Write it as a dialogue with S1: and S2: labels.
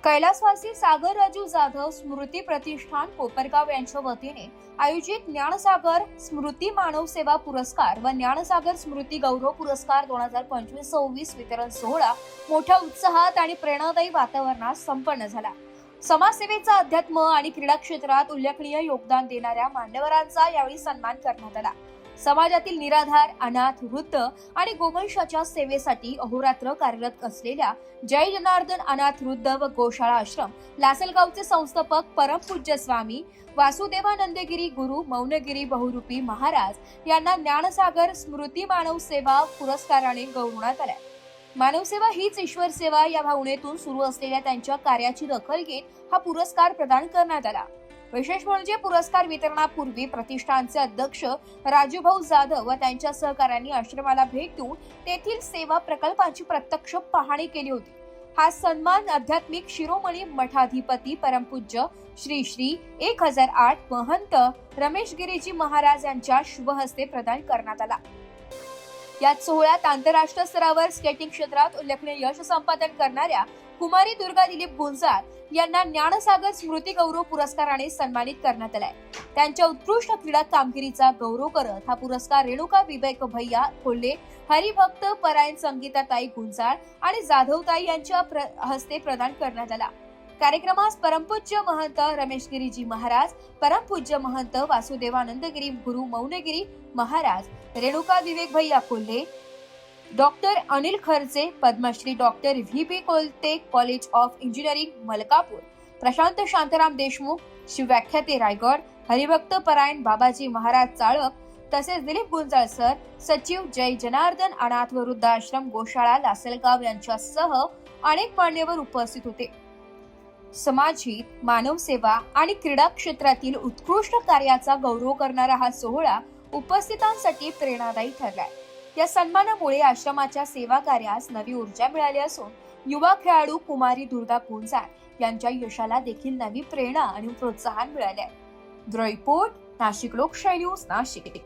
S1: कैलासवासी सागर राजू जाधव स्मृती प्रतिष्ठान कोपरगाव यांच्या वतीने आयोजित ज्ञानसागर स्मृती मानव सेवा पुरस्कार व ज्ञानसागर स्मृती गौरव पुरस्कार 2025-26 वितरण सोहळा मोठ्या उत्साहात आणि प्रेरणादायी वातावरणात संपन्न झाला। समाजसेवेचा अध्यात्म आणि क्रीडा क्षेत्रात उल्लेखनीय योगदान देणाऱ्या मान्यवरांचा यावेळी सन्मान करण्यात आला। समाजातील निराधार, अनाथ, वृद्ध आणि गोवंशाच्या सेवेसाठी अहोरात्र कार्यरत असलेल्या जय जनार्दन अनाथ वृद्ध व गोशाळा आश्रम लासलगावचे संस्थापक परमपूज्य स्वामी वासुदेवानंदगिरी गुरु मौनगिरी बहुरूपी महाराज यांना ज्ञानसागर स्मृती मानव सेवा पुरस्काराने गौरवण्यात आले। मानव सेवा हीच ईश्वर सेवा या भावनेतून सुरू असलेल्या त्यांच्या कार्याची दखल घेत हा पुरस्कार प्रदान करण्यात आला। विशेष म्हणजे पुरस्कार वितरणापूर्वी प्रतिष्ठानचे अध्यक्ष राजूभाऊ जाधव व त्यांच्या सहकाऱ्यांनी आश्रमाला भेट देऊन तेथील सेवा प्रकल्पाची प्रत्यक्ष पाहणी केली होती। हा सन्मान आध्यात्मिक शिरोमणी मठाधिपती परमपूज्य श्री श्री 1008 महंत रमेश गिरीजी महाराज यांच्या शुभ हस्ते प्रदान करण्यात आला। यात सोहळ्यात आंतरराष्ट्रीय स्तरावर स्केटिंग क्षेत्रात उल्लेखनीय यश संपादन करणाऱ्या कुमारी दुर्गा दिलीप गुंजाळ यांना ज्ञानसागर स्मृती गौरव पुरस्काराने सन्मानित करण्यात आलाय। त्यांच्या उत्कृष्ट क्रीडा कामगिरीचा गौरव करत हा पुरस्कार रेणुका विवेक भैया कोल्हे, हरिभक्त परायण संगीताताई गुंजाळ आणि जाधवताई यांच्या हस्ते प्रदान करण्यात आला। कार्यक्रमास परमपूज्य महंत रमेश गिरीजी महाराज, परमपूज्य महंत वासुदेवानंदगिरी गुरु मौनगिरी महाराज, रेणुका विवेक भैया Kolhe, doctor Anil Kharche, Padmashri doctor V P. Kolte college of engineering Malkapur, Prashant Shantaram Deshmukh, शिवव्याख्याते रायगड, हरिभक्त परायण बाबाजी महाराज चाळक, तसेच दिलीप गुंजाळ सर, सचिव जय जनार्दन अनाथ व वृद्धाश्रम गोशाळा लासलगाव यांच्यासह अनेक मान्यवर उपस्थित होते। समाजहित, मानव सेवा आणि क्रीडा क्षेत्रातील उत्कृष्ट कार्याचा गौरव करणारा हा सोहळा उपस्थितांसाठी प्रेरणादायी ठरलाय। या सन्मानामुळे आश्रमाच्या सेवा कार्यास नवी ऊर्जा मिळाली असून युवा खेळाडू कुमारी दुर्गा गुंजाळ यांच्या यशाला देखील नवी प्रेरणा आणि प्रोत्साहन मिळाले आहे। ब्युरो रिपोर्ट, नाशिक लोकशाही न्यूज, नाशिक।